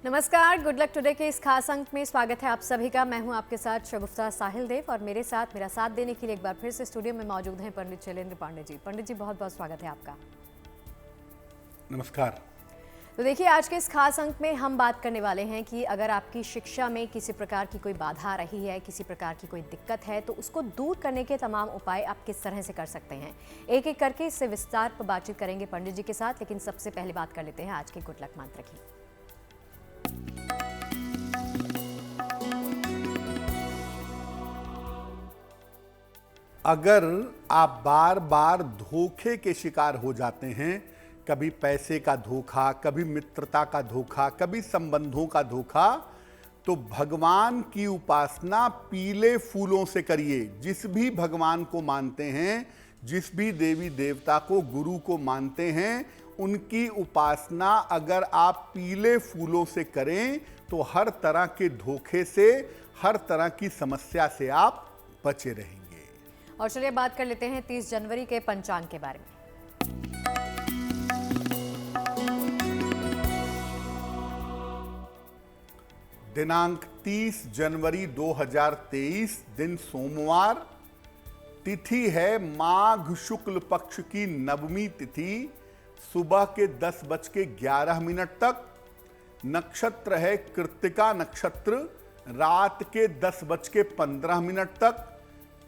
नमस्कार, good luck today के इस खास अंक में स्वागत है आप सभी का। मैं हूं आपके साथ शगुफ्ता साहिल देव और मेरे साथ देने के लिए एक बार फिर से स्टूडियो में मौजूद हैं पंडित शैलेंद्र पांडे जी। पंडित जी, बहुत बहुत स्वागत है आपका। नमस्कार। तो देखिए, आज के इस खास अंक में हम बात करने वाले हैं कि अगर आपकी शिक्षा में किसी प्रकार की कोई बाधा आ रही है, किसी प्रकार की कोई दिक्कत है, तो उसको दूर करने के तमाम उपाय आप किस तरह से कर सकते हैं। एक एक करके इससे विस्तार पर बातचीत करेंगे पंडित जी के साथ, लेकिन सबसे पहले बात कर लेते हैं आज के गुड लक मंत्र की। अगर आप बार बार धोखे के शिकार हो जाते हैं, कभी पैसे का धोखा, कभी मित्रता का धोखा, कभी संबंधों का धोखा, तो भगवान की उपासना पीले फूलों से करिए। जिस भी भगवान को मानते हैं, जिस भी देवी देवता को, गुरु को मानते हैं, उनकी उपासना अगर आप पीले फूलों से करें तो हर तरह के धोखे से, हर तरह की समस्या से आप बचे रहेंगे। और चलिए बात कर लेते हैं 30 जनवरी के पंचांग के बारे में। दिनांक 30 जनवरी 2023, दिन सोमवार, तिथि है माघ शुक्ल पक्ष की नवमी तिथि, सुबह के 10:11 तक। नक्षत्र है कृत्तिका नक्षत्र, रात के 10:15 तक।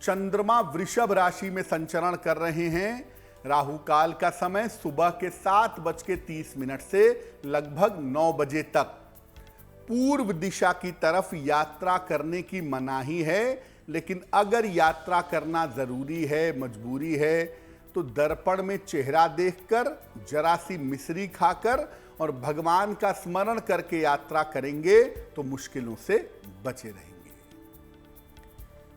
चंद्रमा वृषभ राशि में संचरण कर रहे हैं। राहु काल का समय सुबह के 7:30 से लगभग 9 बजे तक। पूर्व दिशा की तरफ यात्रा करने की मनाही है, लेकिन अगर यात्रा करना जरूरी है, मजबूरी है, तो दर्पण में चेहरा देखकर, जरा सी मिश्री खाकर और भगवान का स्मरण करके यात्रा करेंगे तो मुश्किलों से बचे रहेंगे।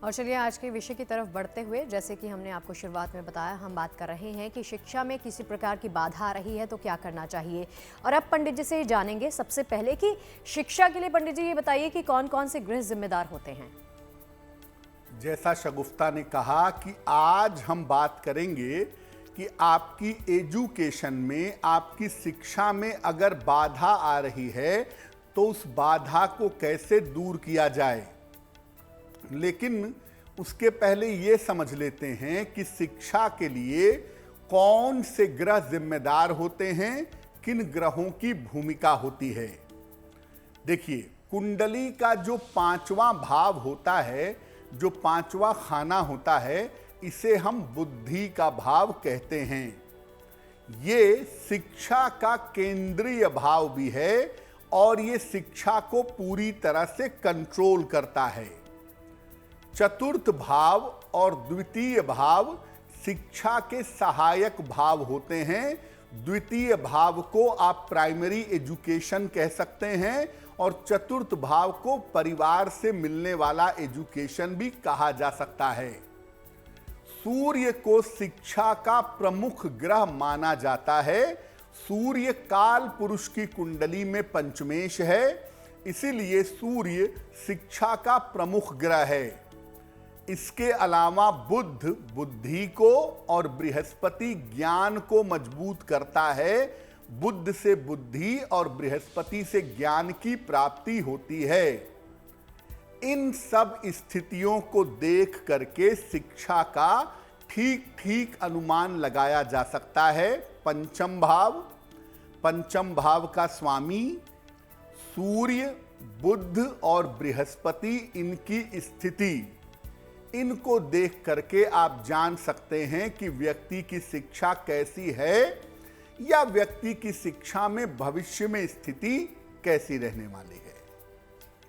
और चलिए आज के विषय की तरफ बढ़ते हुए, जैसे कि हमने आपको शुरुआत में बताया, हम बात कर रहे हैं कि शिक्षा में किसी प्रकार की बाधा आ रही है तो क्या करना चाहिए। और अब पंडित जी से जानेंगे सबसे पहले कि शिक्षा के लिए पंडित जी ये बताइए कि कौन कौन से गृह जिम्मेदार होते हैं। जैसा शगुफ्ता ने कहा कि आज हम बात करेंगे कि आपकी एजुकेशन में, आपकी शिक्षा में अगर बाधा आ रही है तो उस बाधा को कैसे दूर किया जाए। लेकिन उसके पहले ये समझ लेते हैं कि शिक्षा के लिए कौन से ग्रह जिम्मेदार होते हैं, किन ग्रहों की भूमिका होती है। देखिए, कुंडली का जो 5वां भाव होता है, जो 5वां खाना होता है, इसे हम बुद्धि का भाव कहते हैं। ये शिक्षा का केंद्रीय भाव भी है और ये शिक्षा को पूरी तरह से कंट्रोल करता है। चतुर्थ भाव और द्वितीय भाव शिक्षा के सहायक भाव होते हैं। द्वितीय भाव को आप प्राइमरी एजुकेशन कह सकते हैं और चतुर्थ भाव को परिवार से मिलने वाला एजुकेशन भी कहा जा सकता है। सूर्य को शिक्षा का प्रमुख ग्रह माना जाता है। सूर्य काल पुरुष की कुंडली में पंचमेश है, इसीलिए सूर्य शिक्षा का प्रमुख ग्रह है। इसके अलावा बुध बुद्धि को और बृहस्पति ज्ञान को मजबूत करता है। बुध से बुद्धि और बृहस्पति से ज्ञान की प्राप्ति होती है। इन सब स्थितियों को देख करके शिक्षा का ठीक ठीक अनुमान लगाया जा सकता है। पंचम भाव का स्वामी सूर्य, बुध और बृहस्पति, इनकी स्थिति, इनको देख करके आप जान सकते हैं कि व्यक्ति की शिक्षा कैसी है या व्यक्ति की शिक्षा में भविष्य में स्थिति कैसी रहने वाली है।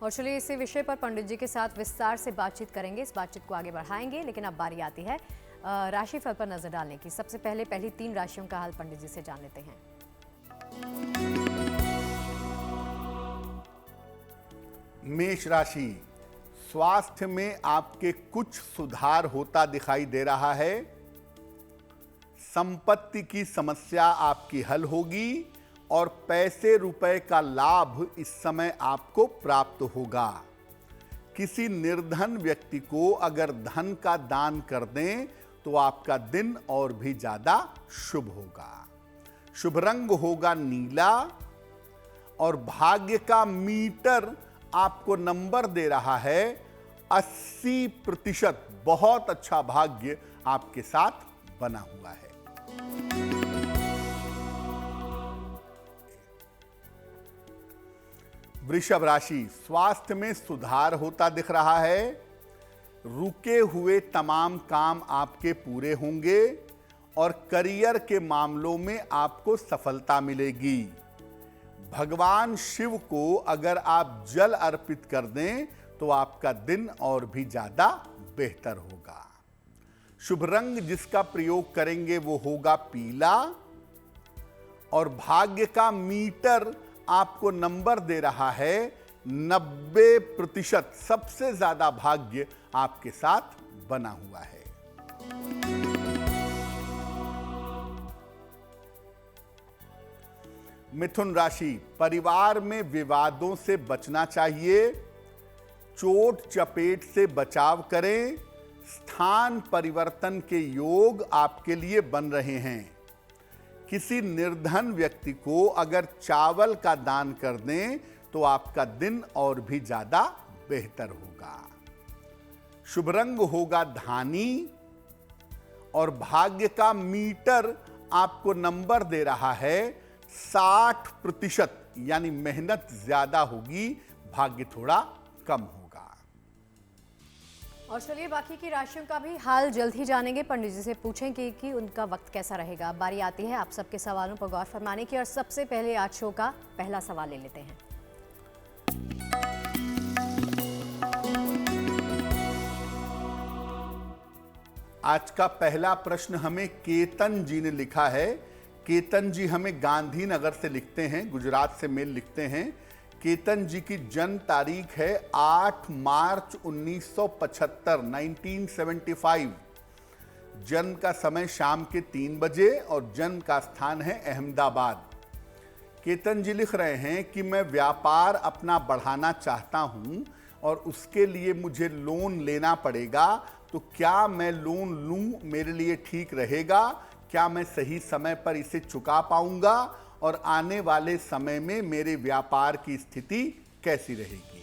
और चलिए इसी विषय पर पंडित जी के साथ विस्तार से बातचीत करेंगे, इस बातचीत को आगे बढ़ाएंगे। लेकिन अब बारी आती है राशिफल पर नजर डालने की। सबसे पहले पहली 3 राशियों का हाल पंडित जी से जान लेते हैं। मेष राशि, स्वास्थ्य में आपके कुछ सुधार होता दिखाई दे रहा है। संपत्ति की समस्या आपकी हल होगी और पैसे रुपए का लाभ इस समय आपको प्राप्त होगा। किसी निर्धन व्यक्ति को अगर धन का दान कर दें तो आपका दिन और भी ज्यादा शुभ होगा। शुभ रंग होगा नीला और भाग्य का मीटर आपको नंबर दे रहा है 80%। बहुत अच्छा भाग्य आपके साथ बना हुआ है। वृषभ राशि, स्वास्थ्य में सुधार होता दिख रहा है। रुके हुए तमाम काम आपके पूरे होंगे और करियर के मामलों में आपको सफलता मिलेगी। भगवान शिव को अगर आप जल अर्पित कर दें तो आपका दिन और भी ज्यादा बेहतर होगा। शुभ रंग जिसका प्रयोग करेंगे वो होगा पीला और भाग्य का मीटर आपको नंबर दे रहा है 90%। सबसे ज्यादा भाग्य आपके साथ बना हुआ है। मिथुन राशि, परिवार में विवादों से बचना चाहिए। चोट चपेट से बचाव करें। स्थान परिवर्तन के योग आपके लिए बन रहे हैं। किसी निर्धन व्यक्ति को अगर चावल का दान कर दें तो आपका दिन और भी ज्यादा बेहतर होगा। शुभ रंग होगा धानी और भाग्य का मीटर आपको नंबर दे रहा है 60%। यानी मेहनत ज्यादा होगी, भाग्य थोड़ा कम होगा। और चलिए बाकी की राशियों का भी हाल जल्द ही जानेंगे। पंडित जी से पूछेंगे कि उनका वक्त कैसा रहेगा। बारी आती है आप सबके सवालों पर गौर फरमाने की और सबसे पहले आज शो का पहला सवाल ले लेते हैं। आज का पहला प्रश्न हमें केतन जी ने लिखा है। केतन जी हमें गांधीनगर से लिखते हैं, गुजरात से मेल लिखते हैं। केतन जी की जन्म तारीख है 8 मार्च 1975, 1975। जन्म का समय शाम के 3 बजे और जन्म का स्थान है अहमदाबाद। केतन जी लिख रहे हैं कि मैं व्यापार अपना बढ़ाना चाहता हूं और उसके लिए मुझे लोन लेना पड़ेगा, तो क्या मैं लोन लूं? मेरे लिए ठीक रहेगा? क्या मैं सही समय पर इसे चुका पाऊंगा? और आने वाले समय में मेरे व्यापार की स्थिति कैसी रहेगी?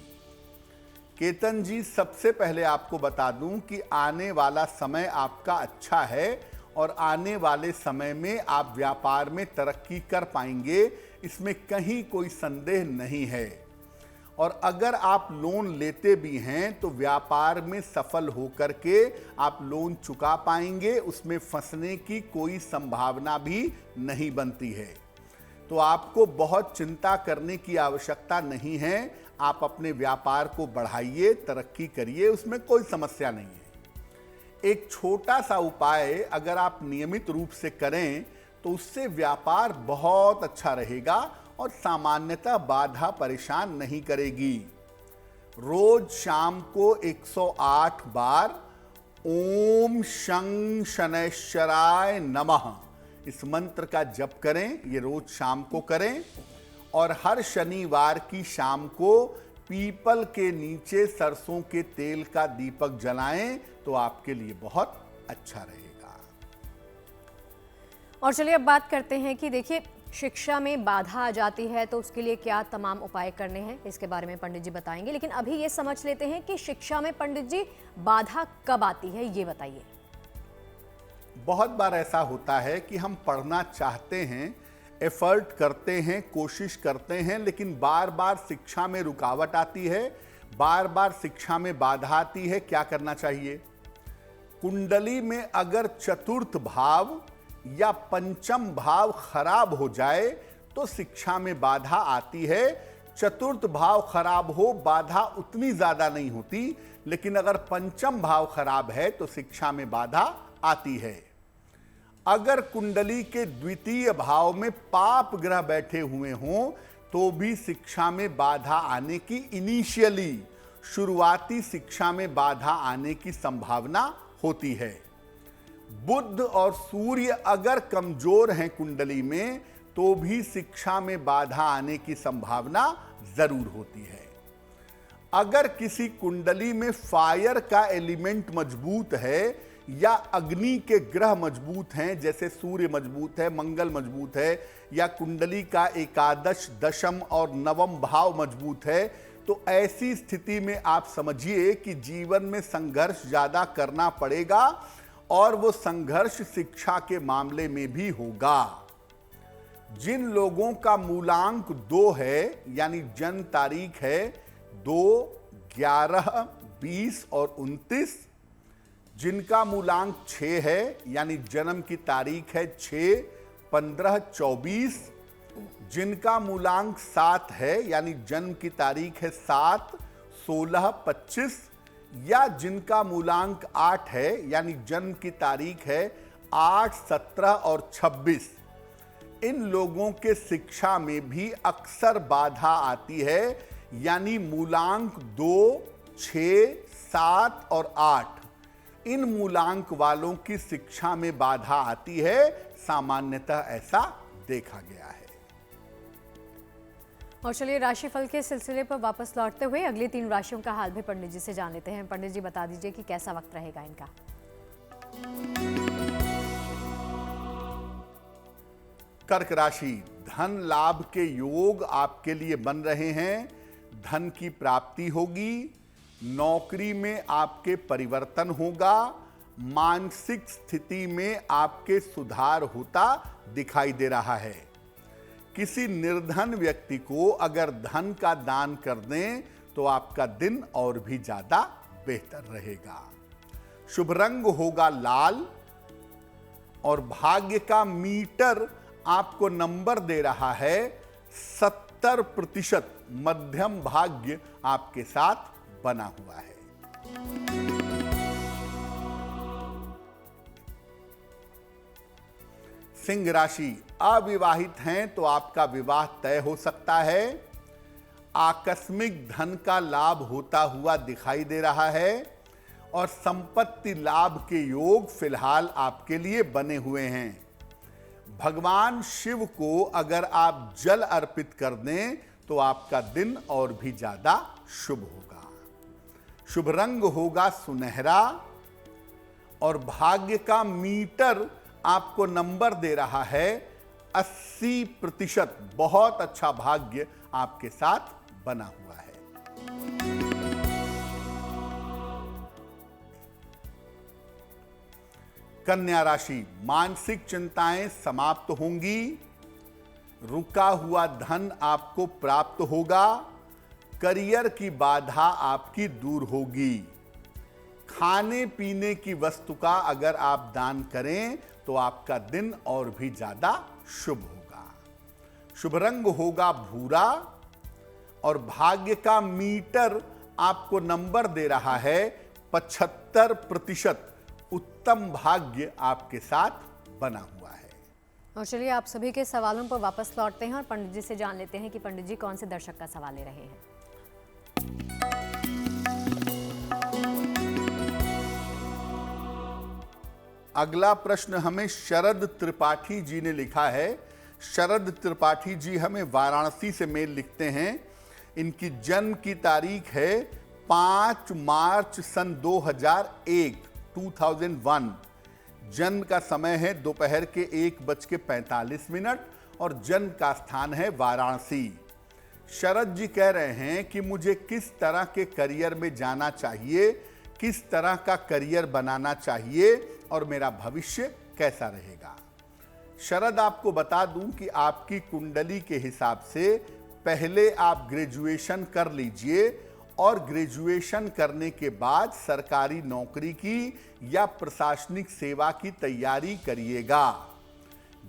केतन जी, सबसे पहले आपको बता दूं कि आने वाला समय आपका अच्छा है और आने वाले समय में आप व्यापार में तरक्की कर पाएंगे, इसमें कहीं कोई संदेह नहीं है। और अगर आप लोन लेते भी हैं तो व्यापार में सफल होकर के आप लोन चुका पाएंगे, उसमें फंसने की कोई संभावना भी नहीं बनती है। तो आपको बहुत चिंता करने की आवश्यकता नहीं है। आप अपने व्यापार को बढ़ाइए, तरक्की करिए, उसमें कोई समस्या नहीं है। एक छोटा सा उपाय अगर आप नियमित रूप से करें तो उससे व्यापार बहुत अच्छा रहेगा और सामान्यतः बाधा परेशान नहीं करेगी। रोज शाम को 108 बार ओम शं शनैश्चराय नमः इस मंत्र का जप करें। ये रोज शाम को करें और हर शनिवार की शाम को पीपल के नीचे सरसों के तेल का दीपक जलाएं तो आपके लिए बहुत अच्छा रहेगा। और चलिए अब बात करते हैं कि देखिए शिक्षा में बाधा आ जाती है तो उसके लिए क्या तमाम उपाय करने हैं, इसके बारे में पंडित जी बताएंगे। लेकिन अभी ये समझ लेते हैं कि शिक्षा में पंडित जी बाधा कब आती है, ये बताइए। बहुत बार ऐसा होता है कि हम पढ़ना चाहते हैं, एफर्ट करते हैं, कोशिश करते हैं, लेकिन बार बार शिक्षा में रुकावट आती है, बार बार शिक्षा में बाधा आती है। क्या करना चाहिए? कुंडली में अगर चतुर्थ भाव या पंचम भाव खराब हो जाए तो शिक्षा में बाधा आती है। चतुर्थ भाव खराब हो, बाधा उतनी ज्यादा नहीं होती, लेकिन अगर पंचम भाव खराब है तो शिक्षा में बाधा आती है। अगर कुंडली के द्वितीय भाव में पाप ग्रह बैठे हुए हों तो भी शिक्षा में बाधा आने की, इनिशियली शुरुआती शिक्षा में बाधा आने की संभावना होती है। बुध और सूर्य अगर कमजोर हैं कुंडली में तो भी शिक्षा में बाधा आने की संभावना जरूर होती है। अगर किसी कुंडली में फायर का एलिमेंट मजबूत है या अग्नि के ग्रह मजबूत हैं, जैसे सूर्य मजबूत है, मंगल मजबूत है, या कुंडली का एकादश, दशम और नवम भाव मजबूत है, तो ऐसी स्थिति में आप समझिए कि जीवन में संघर्ष ज्यादा करना पड़ेगा और वो संघर्ष शिक्षा के मामले में भी होगा। जिन लोगों का मूलांक 2 है, यानी जन्म तारीख है 2, 11, 20 और 29, जिनका मूलांक 6 है, यानी जन्म की तारीख है 6, 15, 24, जिनका मूलांक 7 है, यानी जन्म की तारीख है 7, 16, 25, या जिनका मूलांक 8 है, यानी जन्म की तारीख है 8, 17 और 26, इन लोगों के शिक्षा में भी अक्सर बाधा आती है। यानी मूलांक 2, 6, 7 और 8, इन मूलांक वालों की शिक्षा में बाधा आती है, सामान्यतः ऐसा देखा गया है। और चलिए राशिफल के सिलसिले पर वापस लौटते हुए अगली 3 राशियों का हाल भी पंडित जी से जान लेते हैं। पंडित जी बता दीजिए कि कैसा वक्त रहेगा इनका। कर्क राशि, धन लाभ के योग आपके लिए बन रहे हैं। धन की प्राप्ति होगी, नौकरी में आपके परिवर्तन होगा, मानसिक स्थिति में आपके सुधार होता दिखाई दे रहा है। किसी निर्धन व्यक्ति को अगर धन का दान कर दें तो आपका दिन और भी ज्यादा बेहतर रहेगा। शुभ रंग होगा लाल और भाग्य का मीटर आपको नंबर दे रहा है 70%। मध्यम भाग्य आपके साथ बना हुआ है। सिंह राशि, अविवाहित हैं तो आपका विवाह तय हो सकता है। आकस्मिक धन का लाभ होता हुआ दिखाई दे रहा है और संपत्ति लाभ के योग फिलहाल आपके लिए बने हुए हैं। भगवान शिव को अगर आप जल अर्पित कर दें तो आपका दिन और भी ज्यादा शुभ होगा। शुभ रंग होगा सुनहरा और भाग्य का मीटर आपको नंबर दे रहा है 80%। बहुत अच्छा भाग्य आपके साथ बना हुआ है। कन्या राशि, मानसिक चिंताएं समाप्त होंगी, रुका हुआ धन आपको प्राप्त होगा, करियर की बाधा आपकी दूर होगी। खाने पीने की वस्तु का अगर आप दान करें तो आपका दिन और भी ज्यादा शुभ होगा। शुभ रंग होगा भूरा और भाग्य का मीटर आपको नंबर दे रहा है 75%। उत्तम भाग्य आपके साथ बना हुआ है। और चलिए आप सभी के सवालों पर वापस लौटते हैं और पंडित जी से जान लेते हैं कि पंडित जी कौन से दर्शक का सवाल ले रहे हैं। अगला प्रश्न हमें शरद त्रिपाठी जी ने लिखा है। शरद त्रिपाठी जी हमें वाराणसी से मेल लिखते हैं। इनकी जन्म की तारीख है 5 मार्च सन 2001। जन्म का समय है दोपहर के 1:45 और जन्म का स्थान है वाराणसी। शरद जी कह रहे हैं कि मुझे किस तरह के करियर में जाना चाहिए, किस तरह का करियर बनाना चाहिए और मेरा भविष्य कैसा रहेगा। शरद, आपको बता दूं कि आपकी कुंडली के हिसाब से पहले आप ग्रेजुएशन कर लीजिए और ग्रेजुएशन करने के बाद सरकारी नौकरी की या प्रशासनिक सेवा की तैयारी करिएगा।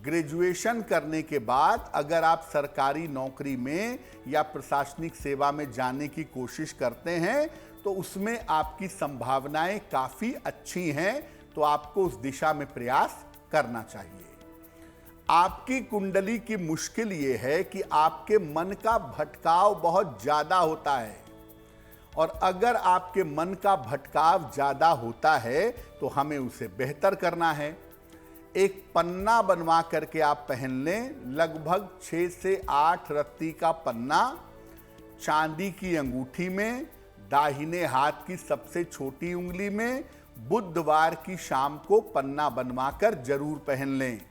ग्रेजुएशन करने के बाद अगर आप सरकारी नौकरी में या प्रशासनिक सेवा में जाने की कोशिश करते हैं तो उसमें आपकी संभावनाएं काफी अच्छी हैं, तो आपको उस दिशा में प्रयास करना चाहिए। आपकी कुंडली की मुश्किल ये है कि आपके मन का भटकाव बहुत ज्यादा होता है और अगर आपके मन का भटकाव ज्यादा होता है तो हमें उसे बेहतर करना है। एक पन्ना बनवा करके आप पहन लें, लगभग 6 से 8 रत्ती का पन्ना, चांदी की अंगूठी में, दाहिने हाथ की सबसे छोटी उंगली में बुधवार की शाम को पन्ना बनवाकर जरूर पहन लें।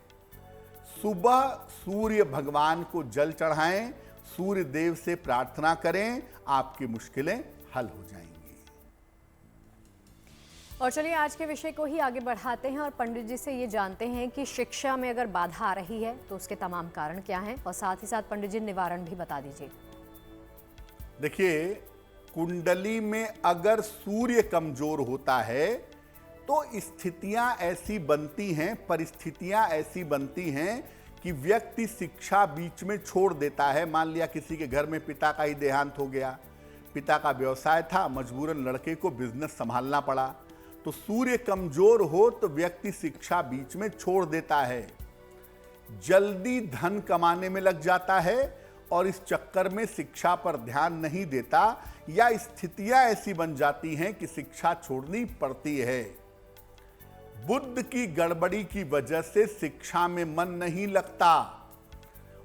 सुबह सूर्य भगवान को जल चढ़ाएं, सूर्य देव से प्रार्थना करें, आपकी मुश्किलें हल हो जाएंगी। और चलिए आज के विषय को ही आगे बढ़ाते हैं और पंडित जी से ये जानते हैं कि शिक्षा में अगर बाधा आ रही है तो उसके तमाम कारण क्या हैं, और साथ ही साथ पंडित जी निवारण भी बता दीजिए। देखिए, कुंडली में अगर सूर्य कमजोर होता है तो स्थितियां ऐसी बनती हैं, परिस्थितियां ऐसी बनती हैं कि व्यक्ति शिक्षा बीच में छोड़ देता है। मान लिया किसी के घर में पिता का ही देहांत हो गया, पिता का व्यवसाय था, मजबूरन लड़के को बिजनेस संभालना पड़ा। तो सूर्य कमजोर हो तो व्यक्ति शिक्षा बीच में छोड़ देता है, जल्दी धन कमाने में लग जाता है और इस चक्कर में शिक्षा पर ध्यान नहीं देता, या स्थितियां ऐसी बन जाती हैं कि शिक्षा छोड़नी पड़ती है। बुद्ध की गड़बड़ी की वजह से शिक्षा में मन नहीं लगता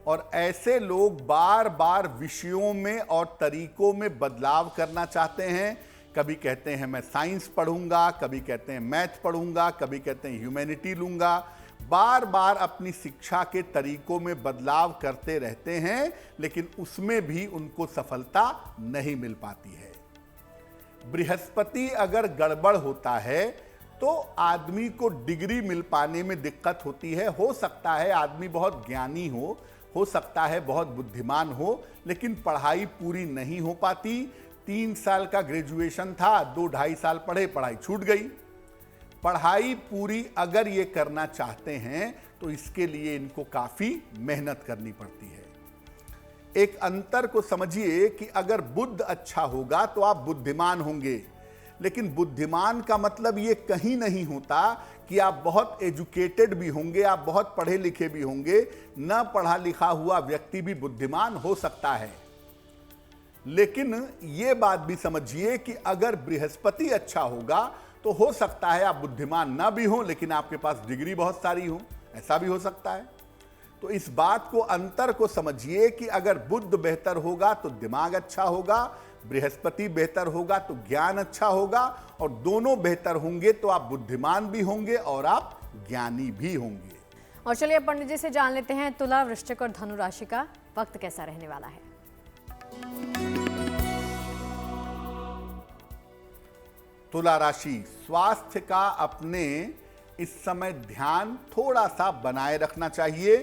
और ऐसे लोग बार बार विषयों में और तरीकों में बदलाव करना चाहते हैं। कभी कहते हैं मैं साइंस पढ़ूंगा, कभी कहते हैं मैथ पढ़ूंगा, कभी कहते हैं ह्यूमैनिटी लूंगा। बार बार अपनी शिक्षा के तरीकों में बदलाव करते रहते हैं, लेकिन उसमें भी उनको सफलता नहीं मिल पाती है। बृहस्पति अगर गड़बड़ होता है तो आदमी को डिग्री मिल पाने में दिक्कत होती है। हो सकता है आदमी बहुत ज्ञानी हो सकता है बहुत बुद्धिमान हो, लेकिन पढ़ाई पूरी नहीं हो पाती। 3 साल का ग्रेजुएशन था, 2-2.5 साल पढ़े, पढ़ाई छूट गई। पढ़ाई पूरी अगर ये करना चाहते हैं तो इसके लिए इनको काफी मेहनत करनी पड़ती है। एक अंतर को समझिए कि अगर बुद्ध अच्छा होगा तो आप बुद्धिमान होंगे, लेकिन बुद्धिमान का मतलब ये कहीं नहीं होता कि आप बहुत एजुकेटेड भी होंगे, आप बहुत पढ़े लिखे भी होंगे। न पढ़ा लिखा हुआ व्यक्ति भी बुद्धिमान हो सकता है। लेकिन ये बात भी समझिए कि अगर बृहस्पति अच्छा होगा तो हो सकता है आप बुद्धिमान ना भी हो, लेकिन आपके पास डिग्री बहुत सारी हो, ऐसा भी हो सकता है। तो इस बात को, अंतर को समझिए कि अगर बुद्ध बेहतर होगा तो दिमाग अच्छा होगा, बृहस्पति बेहतर होगा तो ज्ञान अच्छा होगा, और दोनों बेहतर होंगे तो आप बुद्धिमान भी होंगे और आप ज्ञानी भी होंगे। और चलिए पंडित जी से जान लेते हैं तुला, वृश्चिक और धनु राशि का वक्त कैसा रहने वाला है। तुला राशि, स्वास्थ्य का अपने इस समय ध्यान थोड़ा सा बनाए रखना चाहिए।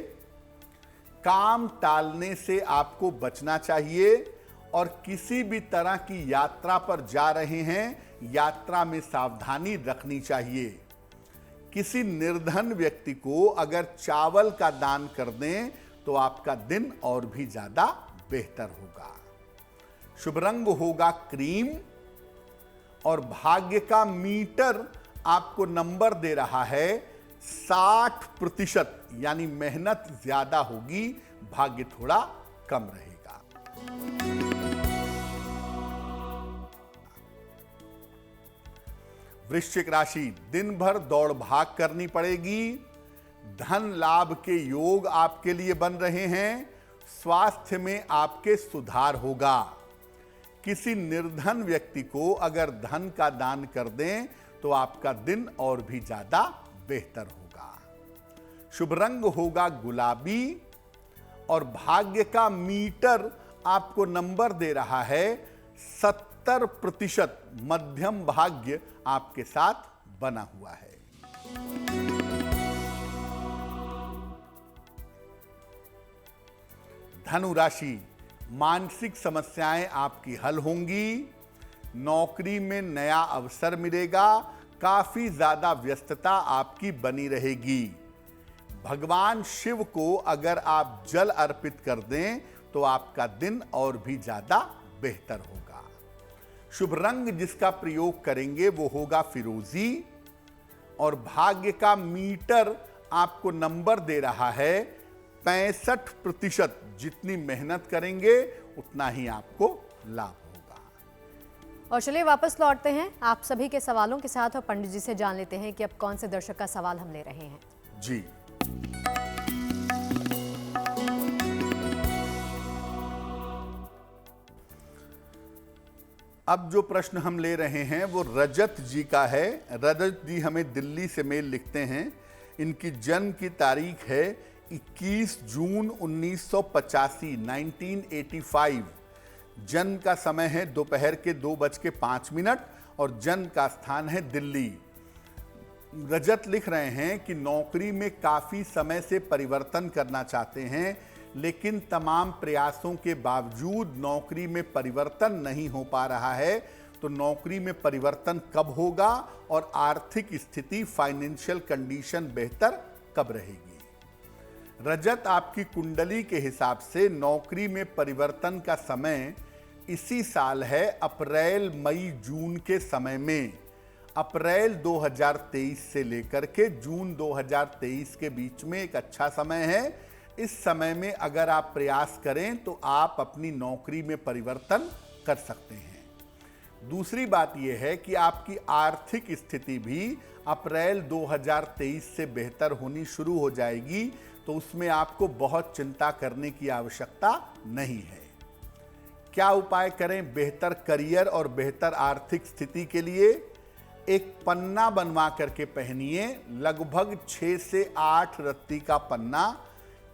काम टालने से आपको बचना चाहिए और किसी भी तरह की यात्रा पर जा रहे हैं, यात्रा में सावधानी रखनी चाहिए। किसी निर्धन व्यक्ति को अगर चावल का दान कर दें तो आपका दिन और भी ज्यादा बेहतर होगा। शुभ रंग होगा क्रीम और भाग्य का मीटर आपको नंबर दे रहा है 60%, यानी मेहनत ज्यादा होगी, भाग्य थोड़ा कम रहेगा। वृश्चिक राशि, दिन भर दौड़ भाग करनी पड़ेगी। धन लाभ के योग आपके लिए बन रहे हैं। स्वास्थ्य में आपके सुधार होगा। किसी निर्धन व्यक्ति को अगर धन का दान कर दें तो आपका दिन और भी ज्यादा बेहतर होगा। शुभ रंग होगा गुलाबी और भाग्य का मीटर आपको नंबर दे रहा है 70%, मध्यम भाग्य आपके साथ बना हुआ है। धनु राशि, मानसिक समस्याएं आपकी हल होंगी। नौकरी में नया अवसर मिलेगा। काफी ज्यादा व्यस्तता आपकी बनी रहेगी। भगवान शिव को अगर आप जल अर्पित कर दें तो आपका दिन और भी ज्यादा बेहतर होगा। शुभ रंग जिसका प्रयोग करेंगे वो होगा फिरोजी और भाग्य का मीटर आपको नंबर दे रहा है 65%। जितनी मेहनत करेंगे उतना ही आपको लाभ होगा। और चलिए वापस लौटते हैं आप सभी के सवालों के साथ और पंडित जी से जान लेते हैं कि अब कौन से दर्शक का सवाल हम ले रहे हैं। जी, अब जो प्रश्न हम ले रहे हैं वो रजत जी का है। रजत जी हमें दिल्ली से मेल लिखते हैं। इनकी जन्म की तारीख है 21 जून 1985, 1985। जन्म का समय है दोपहर के 2:05 और जन्म का स्थान है दिल्ली। रजत लिख रहे हैं कि नौकरी में काफ़ी समय से परिवर्तन करना चाहते हैं, लेकिन तमाम प्रयासों के बावजूद नौकरी में परिवर्तन नहीं हो पा रहा है। तो नौकरी में परिवर्तन कब होगा और आर्थिक स्थिति, फाइनेंशियल कंडीशन बेहतर कब रहेगी? रजत, आपकी कुंडली के हिसाब से नौकरी में परिवर्तन का समय इसी साल है, अप्रैल, मई, जून के समय में। अप्रैल 2023 से लेकर के जून 2023 के बीच में एक अच्छा समय है। इस समय में अगर आप प्रयास करें तो आप अपनी नौकरी में परिवर्तन कर सकते हैं। दूसरी बात यह है कि आपकी आर्थिक स्थिति भी अप्रैल 2023 से बेहतर होनी शुरू हो जाएगी, तो उसमें आपको बहुत चिंता करने की आवश्यकता नहीं है। क्या उपाय करें बेहतर करियर और बेहतर आर्थिक स्थिति के लिए? एक पन्ना बनवा करके पहनिए, लगभग 6 से 8 रत्ती का पन्ना,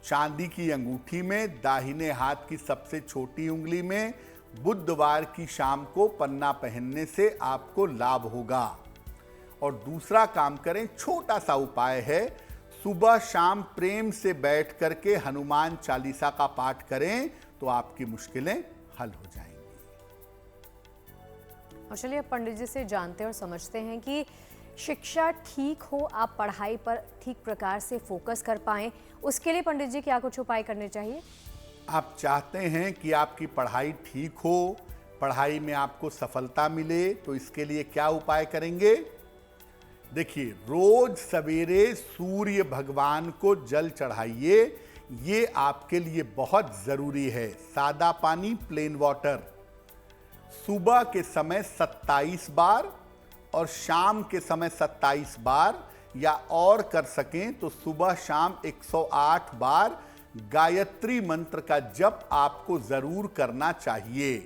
चांदी की अंगूठी में, दाहिने हाथ की सबसे छोटी उंगली में। बुधवार की शाम को पन्ना पहनने से आपको लाभ होगा। और दूसरा काम करें, छोटा सा उपाय है, सुबह शाम प्रेम से बैठ करके हनुमान चालीसा का पाठ करें तो आपकी मुश्किलें हल हो जाएंगी। और चलिए पंडित जी से जानते और समझते हैं कि शिक्षा ठीक हो, आप पढ़ाई पर ठीक प्रकार से फोकस कर पाएं, उसके लिए पंडित जी क्या कुछ उपाय करने चाहिए? आप चाहते हैं कि आपकी पढ़ाई ठीक हो, पढ़ाई में आपको सफलता मिले, तो इसके लिए क्या उपाय करेंगे? देखिए, रोज सवेरे सूर्य भगवान को जल चढ़ाइए, ये आपके लिए बहुत जरूरी है। सादा पानी, प्लेन वाटर, सुबह के समय 27 बार और शाम के समय 27 बार, या और कर सकें तो सुबह शाम 108 बार गायत्री मंत्र का जप आपको जरूर करना चाहिए।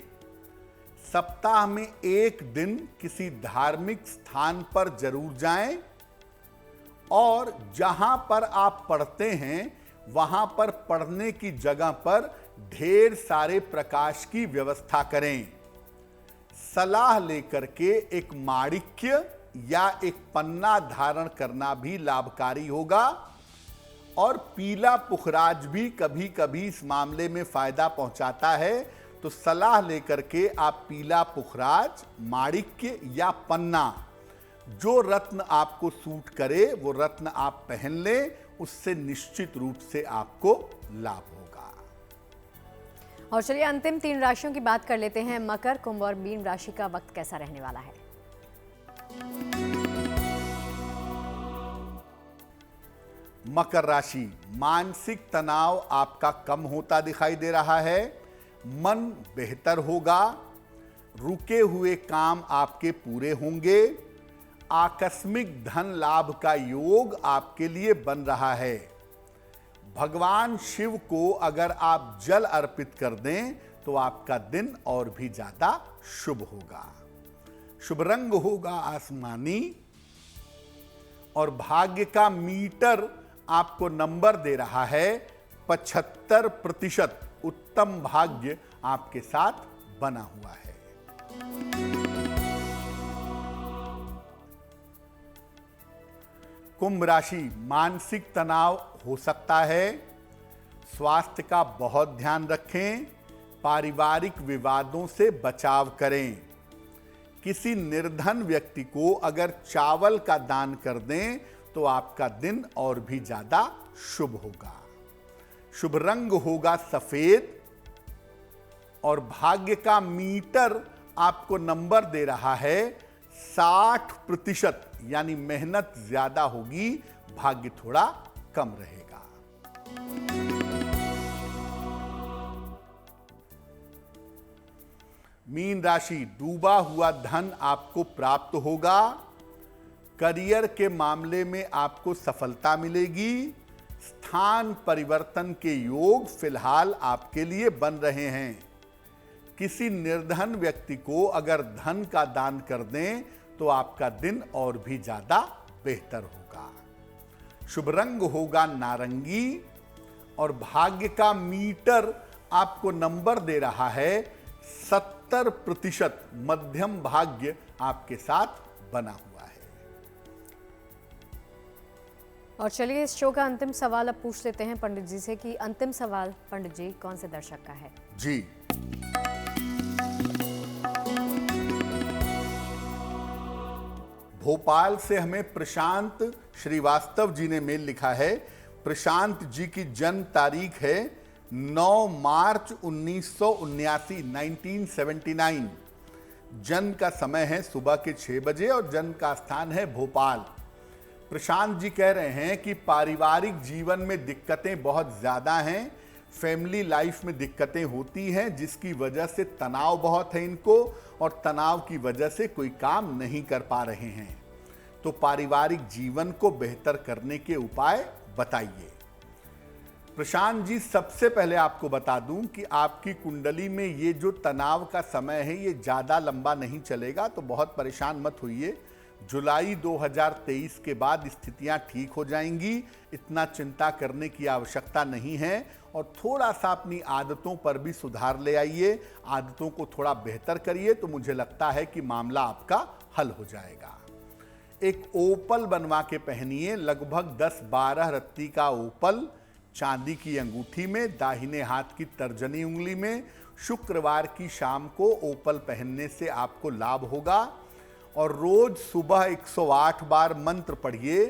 सप्ताह में एक दिन किसी धार्मिक स्थान पर जरूर जाएं और जहां पर आप पढ़ते हैं वहां पर पढ़ने की जगह पर ढेर सारे प्रकाश की व्यवस्था करें। सलाह लेकर के एक माणिक्य या एक पन्ना धारण करना भी लाभकारी होगा। और पीला पुखराज भी कभी कभी इस मामले में फायदा पहुंचाता है, तो सलाह लेकर के आप पीला पुखराज, माणिक्य या पन्ना, जो रत्न आपको सूट करे वो रत्न आप पहन लें, उससे निश्चित रूप से आपको लाभ होगा। और चलिए अंतिम 3 राशियों की बात कर लेते हैं। मकर, कुंभ और मीन राशि का वक्त कैसा रहने वाला है? मकर राशि, मानसिक तनाव आपका कम होता दिखाई दे रहा है, मन बेहतर होगा, रुके हुए काम आपके पूरे होंगे, आकस्मिक धन लाभ का योग आपके लिए बन रहा है। भगवान शिव को अगर आप जल अर्पित कर दें तो आपका दिन और भी ज्यादा शुभ होगा। शुभ रंग होगा आसमानी और भाग्य का मीटर आपको नंबर दे रहा है 75%। उत्तम भाग्य आपके साथ बना हुआ है। कुंभ राशि, मानसिक तनाव हो सकता है, स्वास्थ्य का बहुत ध्यान रखें, पारिवारिक विवादों से बचाव करें। किसी निर्धन व्यक्ति को अगर चावल का दान कर दें तो आपका दिन और भी ज्यादा शुभ होगा। शुभ रंग होगा सफेद और भाग्य का मीटर आपको नंबर दे रहा है 60%, यानी मेहनत ज्यादा होगी, भाग्य थोड़ा कम रहेगा। मीन राशि, डूबा हुआ धन आपको प्राप्त होगा, करियर के मामले में आपको सफलता मिलेगी, स्थान परिवर्तन के योग फिलहाल आपके लिए बन रहे हैं। किसी निर्धन व्यक्ति को अगर धन का दान कर दें तो आपका दिन और भी ज्यादा बेहतर होगा। शुभ रंग होगा नारंगी और भाग्य का मीटर आपको नंबर दे रहा है 70%। मध्यम भाग्य आपके साथ बना हुआ है। और चलिए इस शो का अंतिम सवाल अब पूछ लेते हैं पंडित जी से कि अंतिम सवाल पंडित जी कौन से दर्शक का है? जी, भोपाल से हमें प्रशांत श्रीवास्तव जी ने मेल लिखा है। प्रशांत जी की जन्म तारीख है 9 मार्च 1979, 1979। जन्म का समय है सुबह के 6 बजे और जन्म का स्थान है भोपाल। प्रशांत जी कह रहे हैं कि पारिवारिक जीवन में दिक्कतें बहुत ज़्यादा हैं, फैमिली लाइफ में दिक्कतें होती हैं, जिसकी वजह से तनाव बहुत है इनको और तनाव की वजह से कोई काम नहीं कर पा रहे हैं। तो पारिवारिक जीवन को बेहतर करने के उपाय बताइए। प्रशांत जी, सबसे पहले आपको बता दूं कि आपकी कुंडली में ये जो तनाव का समय है ये ज़्यादा लंबा नहीं चलेगा, तो बहुत परेशान मत होइए। जुलाई 2023 के बाद स्थितियां ठीक हो जाएंगी, इतना चिंता करने की आवश्यकता नहीं है। और थोड़ा सा अपनी आदतों पर भी सुधार ले आइए, आदतों को थोड़ा बेहतर करिए, तो मुझे लगता है कि मामला आपका हल हो जाएगा। एक ओपल बनवा के पहनिए, लगभग 10-12 रत्ती का ओपल, चांदी की अंगूठी में, दाहिने हाथ की तर्जनी उंगली में। शुक्रवार की शाम को ओपल पहनने से आपको लाभ होगा। और रोज सुबह 108 बार मंत्र पढ़िए,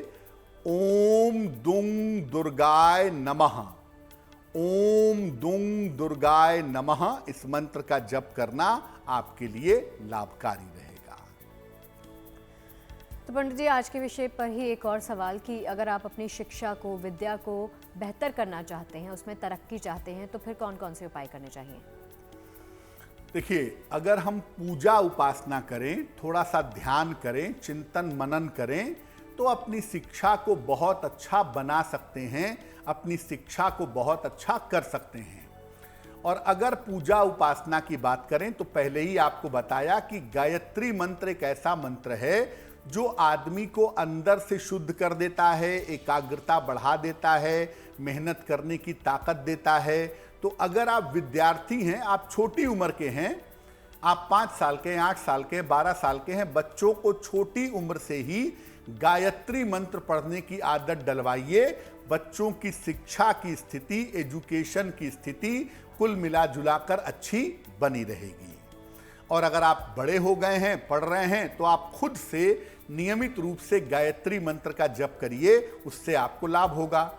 ओम दुंग दुर्गाय नमः, ओम दुंग दुर्गाय नमः। इस मंत्र का जप करना आपके लिए लाभकारी रहेगा। तो पंडित जी, आज के विषय पर ही एक और सवाल कि अगर आप अपनी शिक्षा को, विद्या को बेहतर करना चाहते हैं, उसमें तरक्की चाहते हैं, तो फिर कौन कौन से उपाय करने चाहिए? देखिए, अगर हम पूजा उपासना करें, थोड़ा सा ध्यान करें, चिंतन मनन करें, तो अपनी शिक्षा को बहुत अच्छा बना सकते हैं, अपनी शिक्षा को बहुत अच्छा कर सकते हैं। और अगर पूजा उपासना की बात करें तो पहले ही आपको बताया कि गायत्री मंत्र एक ऐसा मंत्र है जो आदमी को अंदर से शुद्ध कर देता है, एकाग्रता बढ़ा देता है, मेहनत करने की ताकत देता है। तो अगर आप विद्यार्थी हैं, आप छोटी उम्र के हैं, आप 5 साल के, 8 साल के, 12 साल के हैं, बच्चों को छोटी उम्र से ही गायत्री मंत्र पढ़ने की आदत डलवाइए। बच्चों की शिक्षा की स्थिति, एजुकेशन की स्थिति कुल मिला जुलाकर अच्छी बनी रहेगी। और अगर आप बड़े हो गए हैं, पढ़ रहे हैं, तो आप खुद से नियमित रूप से गायत्री मंत्र का जप करिए, उससे आपको लाभ होगा।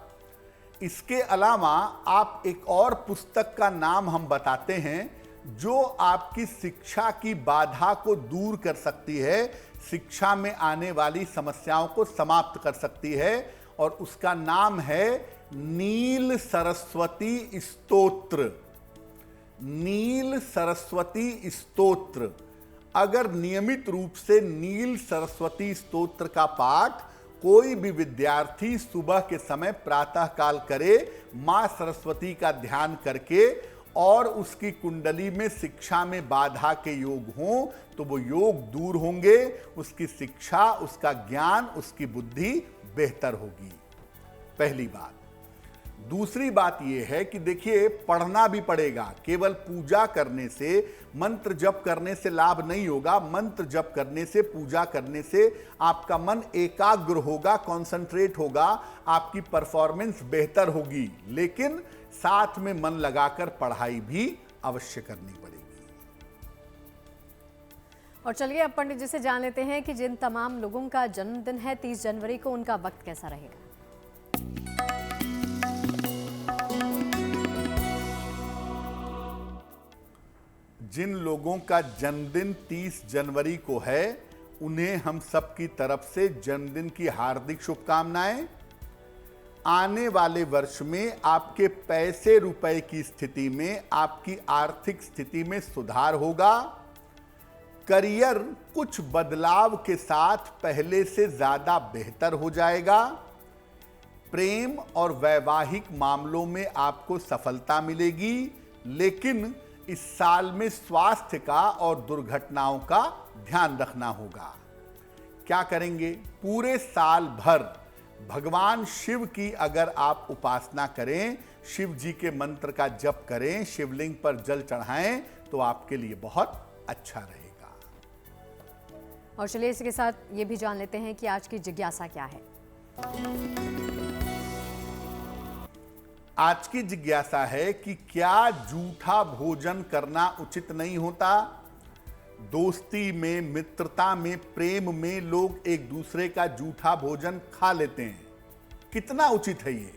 इसके अलावा आप एक और पुस्तक का नाम हम बताते हैं जो आपकी शिक्षा की बाधा को दूर कर सकती है, शिक्षा में आने वाली समस्याओं को समाप्त कर सकती है, और उसका नाम है नील सरस्वती स्तोत्र। नील सरस्वती स्तोत्र। अगर नियमित रूप से नील सरस्वती स्तोत्र का पाठ कोई भी विद्यार्थी सुबह के समय प्रातः काल करे, मां सरस्वती का ध्यान करके, और उसकी कुंडली में शिक्षा में बाधा के योग हों, तो वो योग दूर होंगे, उसकी शिक्षा, उसका ज्ञान, उसकी बुद्धि बेहतर होगी। पहली बात। दूसरी बात यह है कि देखिए, पढ़ना भी पड़ेगा। केवल पूजा करने से, मंत्र जप करने से लाभ नहीं होगा। मंत्र जप करने से, पूजा करने से आपका मन एकाग्र होगा, कंसंट्रेट होगा, आपकी परफॉर्मेंस बेहतर होगी। लेकिन साथ में मन लगाकर पढ़ाई भी अवश्य करनी पड़ेगी। और चलिए अब पंडित जी से जान लेते हैं कि जिन तमाम लोगों का जन्मदिन है 30 जनवरी को, उनका वक्त कैसा रहेगा। जिन लोगों का जन्मदिन 30 जनवरी को है, उन्हें हम सबकी तरफ से जन्मदिन की हार्दिक शुभकामनाएं। आने वाले वर्ष में आपके पैसे रुपए की स्थिति में, आपकी आर्थिक स्थिति में सुधार होगा। करियर कुछ बदलाव के साथ पहले से ज्यादा बेहतर हो जाएगा। प्रेम और वैवाहिक मामलों में आपको सफलता मिलेगी, लेकिन इस साल में स्वास्थ्य का और दुर्घटनाओं का ध्यान रखना होगा। क्या करेंगे? पूरे साल भर भगवान शिव की अगर आप उपासना करें, शिव जी के मंत्र का जप करें, शिवलिंग पर जल चढ़ाएं, तो आपके लिए बहुत अच्छा रहेगा। और चलिए इसके साथ ये भी जान लेते हैं कि आज की जिज्ञासा क्या है। आज की जिज्ञासा है कि क्या जूठा भोजन करना उचित नहीं होता? दोस्ती में, मित्रता में, प्रेम में लोग एक दूसरे का जूठा भोजन खा लेते हैं। कितना उचित है ये?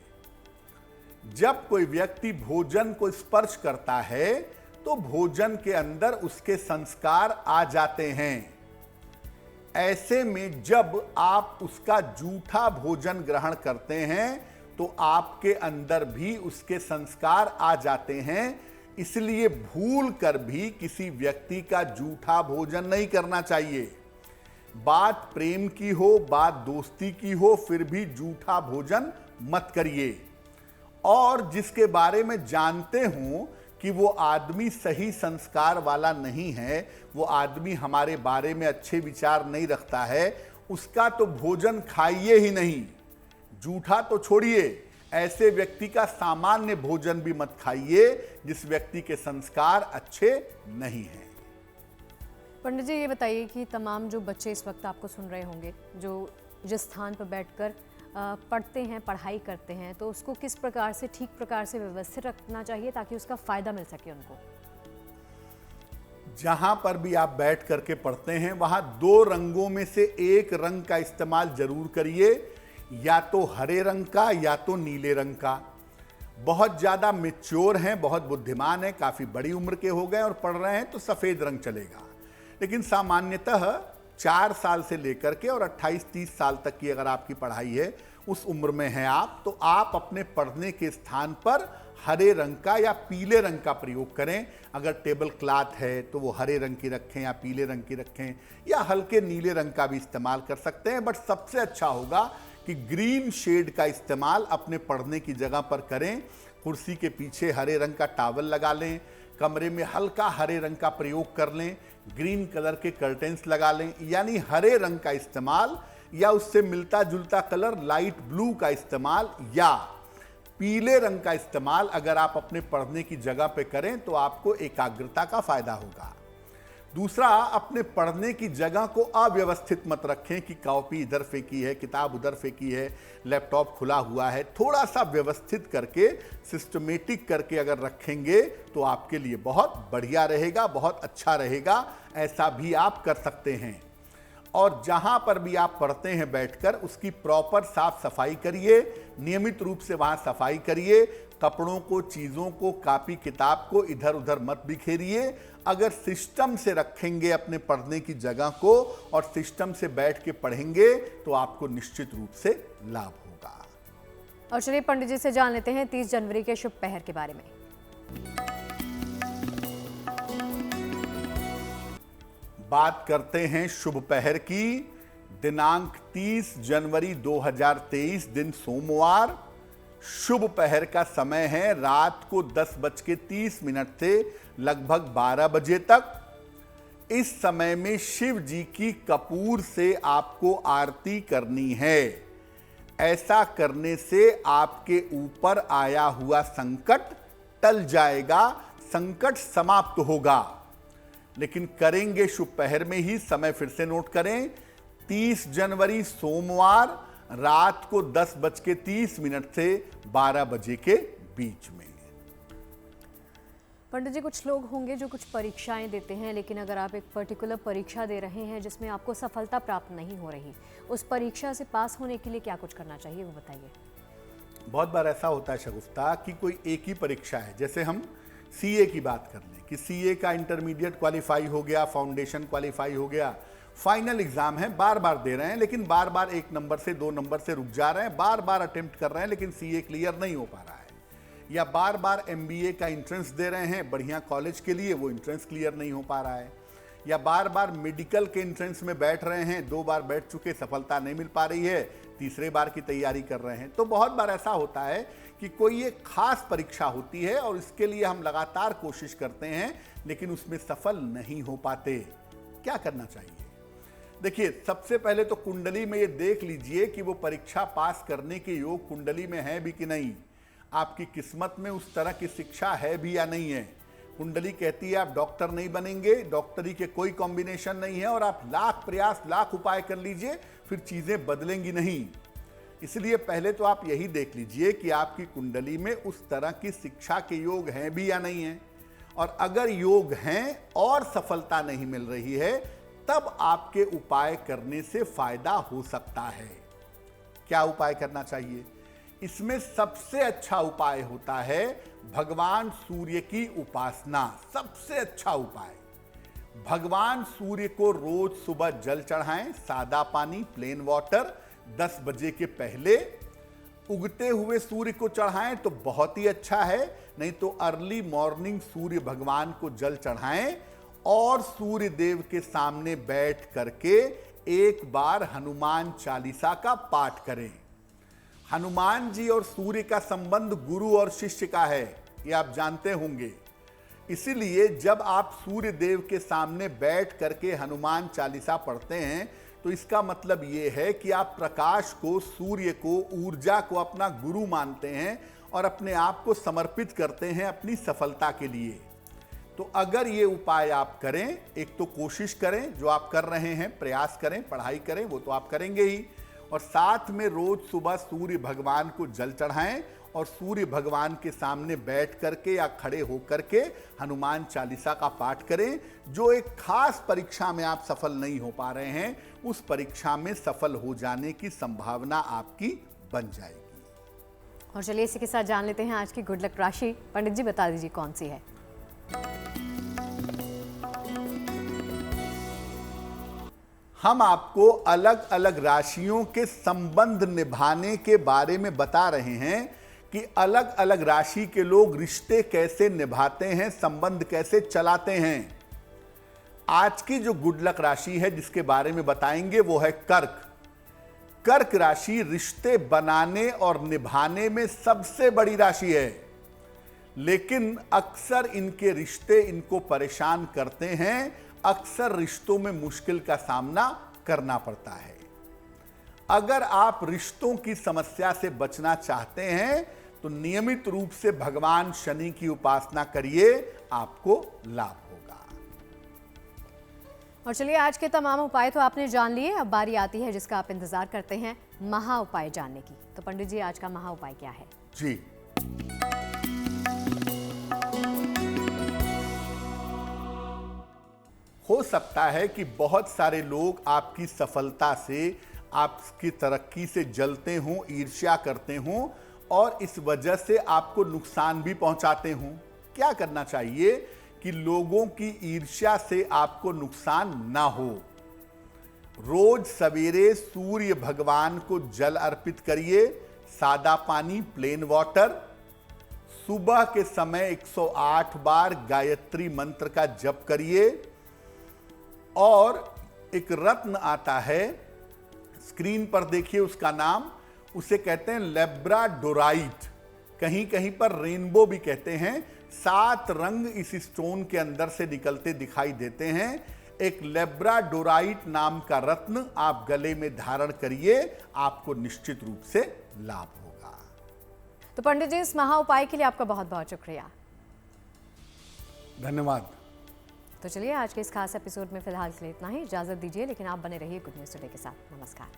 जब कोई व्यक्ति भोजन को स्पर्श करता है तो भोजन के अंदर उसके संस्कार आ जाते हैं। ऐसे में जब आप उसका जूठा भोजन ग्रहण करते हैं तो आपके अंदर भी उसके संस्कार आ जाते हैं। इसलिए भूल कर भी किसी व्यक्ति का जूठा भोजन नहीं करना चाहिए। बात प्रेम की हो, बात दोस्ती की हो, फिर भी जूठा भोजन मत करिए। और जिसके बारे में जानते हो कि वो आदमी सही संस्कार वाला नहीं है, वो आदमी हमारे बारे में अच्छे विचार नहीं रखता है, उसका तो भोजन खाइए ही नहीं। जूठा तो छोड़िए, ऐसे व्यक्ति का सामान्य भोजन भी मत खाइए जिस व्यक्ति के संस्कार अच्छे नहीं हैं। पंडित जी, ये बताइए कि तमाम जो बच्चे इस वक्त आपको सुन रहे होंगे, जो जिस स्थान पर बैठकर पढ़ते हैं, पढ़ाई करते हैं, तो उसको किस प्रकार से, ठीक प्रकार से व्यवस्थित रखना चाहिए ताकि उसका फायदा मिल सके उनको? जहां पर भी आप बैठ करके पढ़ते हैं वहां दो रंगों में से एक रंग का इस्तेमाल जरूर करिए, या तो हरे रंग का या तो नीले रंग का। बहुत ज्यादा मैच्योर हैं, बहुत बुद्धिमान हैं, काफी बड़ी उम्र के हो गए और पढ़ रहे हैं तो सफेद रंग चलेगा। लेकिन सामान्यतः 4 साल से लेकर के और 28-30 साल तक की अगर आपकी पढ़ाई है, उस उम्र में हैं आप, तो आप अपने पढ़ने के स्थान पर हरे रंग का या पीले रंग का प्रयोग करें। अगर टेबल क्लॉथ है तो वो हरे रंग की रखें या पीले रंग की रखें, या हल्के नीले रंग का भी इस्तेमाल कर सकते हैं। बट सबसे अच्छा होगा कि ग्रीन शेड का इस्तेमाल अपने पढ़ने की जगह पर करें। कुर्सी के पीछे हरे रंग का टॉवल लगा लें, कमरे में हल्का हरे रंग का प्रयोग कर लें, ग्रीन कलर के कर्टेन्स लगा लें, यानी हरे रंग का इस्तेमाल, या उससे मिलता जुलता कलर लाइट ब्लू का इस्तेमाल या पीले रंग का इस्तेमाल अगर आप अपने पढ़ने की जगह पे करें तो आपको एकाग्रता का फायदा होगा। दूसरा, अपने पढ़ने की जगह को अव्यवस्थित मत रखें कि कॉपी इधर फेंकी है, किताब उधर फेंकी है, लैपटॉप खुला हुआ है। थोड़ा सा व्यवस्थित करके, सिस्टमेटिक करके अगर रखेंगे तो आपके लिए बहुत बढ़िया रहेगा, बहुत अच्छा रहेगा। ऐसा भी आप कर सकते हैं। और जहां पर भी आप पढ़ते हैं बैठकर, उसकी प्रॉपर साफ सफाई करिए, नियमित रूप से वहां सफाई करिए। कपड़ों को, चीज़ों को, कापी किताब को इधर उधर मत बिखेरिए। अगर सिस्टम से रखेंगे अपने पढ़ने की जगह को और सिस्टम से बैठ के पढ़ेंगे तो आपको निश्चित रूप से लाभ होगा। और चलिए पंडित जी से जान लेते हैं 30 जनवरी के शुभ पहर के बारे में। बात करते हैं शुभ पहर की। दिनांक 30 जनवरी 2023, दिन सोमवार। शुभ पहर का समय है रात को 10:30 से लगभग 12 बजे तक। इस समय में शिव जी की कपूर से आपको आरती करनी है। ऐसा करने से आपके ऊपर आया हुआ संकट टल जाएगा, संकट समाप्त होगा। लेकिन करेंगे शुभ पहर में ही। समय फिर से नोट करें, 30 जनवरी सोमवार रात को 10:30 से 12 बजे के बीच में। पंडित जी, कुछ लोग होंगे जो कुछ परीक्षाएं देते हैं, लेकिन अगर आप एक पर्टिकुलर परीक्षा दे रहे हैं जिसमें आपको सफलता प्राप्त नहीं हो रही, उस परीक्षा से पास होने के लिए क्या कुछ करना चाहिए, वो बताइए। बहुत बार ऐसा होता है शगुफ्ता कि कोई एक ही परीक्षा है। जैसे हम सीए की बात कर लें कि सीए का इंटरमीडिएट क्वालिफाई हो गया, फाउंडेशन क्वालिफाई हो गया, फाइनल एग्जाम है, बार बार दे रहे हैं, लेकिन बार बार 1 नंबर से 2 नंबर से रुक जा रहे हैं, बार बार अटेम्प्ट कर रहे हैं, लेकिन सीए क्लियर नहीं हो पा रहा है। या बार बार एमबीए का एंट्रेंस दे रहे हैं बढ़िया कॉलेज के लिए, वो एंट्रेंस क्लियर नहीं हो पा रहा है। या बार बार मेडिकल के एंट्रेंस में बैठ रहे हैं, 2 बार बैठ चुके, सफलता नहीं मिल पा रही है, तीसरे बार की तैयारी कर रहे हैं। तो बहुत बार ऐसा होता है कि कोई एक खास परीक्षा होती है और इसके लिए हम लगातार कोशिश करते हैं लेकिन उसमें सफल नहीं हो पाते। क्या करना चाहिए? देखिए, सबसे पहले तो कुंडली में ये देख लीजिए कि वो परीक्षा पास करने के योग कुंडली में है भी कि नहीं। आपकी किस्मत में उस तरह की शिक्षा है भी या नहीं है। कुंडली कहती है आप डॉक्टर नहीं बनेंगे, डॉक्टरी के कोई कॉम्बिनेशन नहीं है और आप लाख प्रयास लाख उपाय कर लीजिए फिर चीजें बदलेंगी नहीं। इसलिए पहले तो आप यही देख लीजिए कि आपकी कुंडली में उस तरह की शिक्षा के योग हैं भी या नहीं है। और अगर योग हैं और सफलता नहीं मिल रही है तब आपके उपाय करने से फायदा हो सकता है। क्या उपाय करना चाहिए? इसमें सबसे अच्छा उपाय होता है भगवान सूर्य की उपासना। सबसे अच्छा उपाय, भगवान सूर्य को रोज सुबह जल चढ़ाएं, सादा पानी, प्लेन वाटर, 10 बजे के पहले। उगते हुए सूर्य को चढ़ाएं तो बहुत ही अच्छा है, नहीं तो अर्ली मॉर्निंग सूर्य भगवान को जल चढ़ाएं और सूर्य देव के सामने बैठ करके एक बार हनुमान चालीसा का पाठ करें। हनुमान जी और सूर्य का संबंध गुरु और शिष्य का है, ये आप जानते होंगे। इसीलिए जब आप सूर्य देव के सामने बैठ करके हनुमान चालीसा पढ़ते हैं तो इसका मतलब ये है कि आप प्रकाश को, सूर्य को, ऊर्जा को अपना गुरु मानते हैं और अपने आप को समर्पित करते हैं अपनी सफलता के लिए। तो अगर ये उपाय आप करें, एक तो कोशिश करें, जो आप कर रहे हैं प्रयास करें, पढ़ाई करें, वो तो आप करेंगे ही, और साथ में रोज सुबह सूर्य भगवान को जल चढ़ाएं और सूर्य भगवान के सामने बैठ करके या खड़े होकर के हनुमान चालीसा का पाठ करें। जो एक खास परीक्षा में आप सफल नहीं हो पा रहे हैं उस परीक्षा में सफल हो जाने की संभावना आपकी बन जाएगी। और चलिए इसी के साथ जान लेते हैं आज की गुड लक राशि। पंडित जी बता दीजिए कौन सी है? हम आपको अलग अलग राशियों के संबंध निभाने के बारे में बता रहे हैं कि अलग अलग राशि के लोग रिश्ते कैसे निभाते हैं, संबंध कैसे चलाते हैं। आज की जो गुड लक राशि है जिसके बारे में बताएंगे वो है कर्क। कर्क राशि रिश्ते बनाने और निभाने में सबसे बड़ी राशि है, लेकिन अक्सर इनके रिश्ते इनको परेशान करते हैं। अक्सर रिश्तों में मुश्किल का सामना करना पड़ता है। अगर आप रिश्तों की समस्या से बचना चाहते हैं तो नियमित रूप से भगवान शनि की उपासना करिए, आपको लाभ होगा। और चलिए आज के तमाम उपाय तो आपने जान लिए, अब बारी आती है जिसका आप इंतजार करते हैं, महा उपाय जानने की। तो पंडित जी आज का महा उपाय क्या है? जी, हो सकता है कि बहुत सारे लोग आपकी सफलता से, आपकी तरक्की से जलते हों, ईर्ष्या करते हों और इस वजह से आपको नुकसान भी पहुंचाते हों। क्या करना चाहिए कि लोगों की ईर्ष्या से आपको नुकसान ना हो? रोज सवेरे सूर्य भगवान को जल अर्पित करिए, सादा पानी, प्लेन वाटर। सुबह के समय 108 बार गायत्री मंत्र का जप करिए। और एक रत्न आता है, स्क्रीन पर देखिए उसका नाम, उसे कहते हैं लेब्राडोराइट, कहीं कहीं पर रेनबो भी कहते हैं। 7 रंग इस स्टोन के अंदर से निकलते दिखाई देते हैं। एक लेब्राडोराइट नाम का रत्न आप गले में धारण करिए, आपको निश्चित रूप से लाभ होगा। तो पंडित जी इस महा उपाय के लिए आपका बहुत बहुत शुक्रिया। धन्यवाद। तो चलिए आज के इस खास एपिसोड में फिलहाल के लिए इतना ही, इजाजत दीजिए, लेकिन आप बने रहिए गुड न्यूज़ टुडे के साथ। नमस्कार।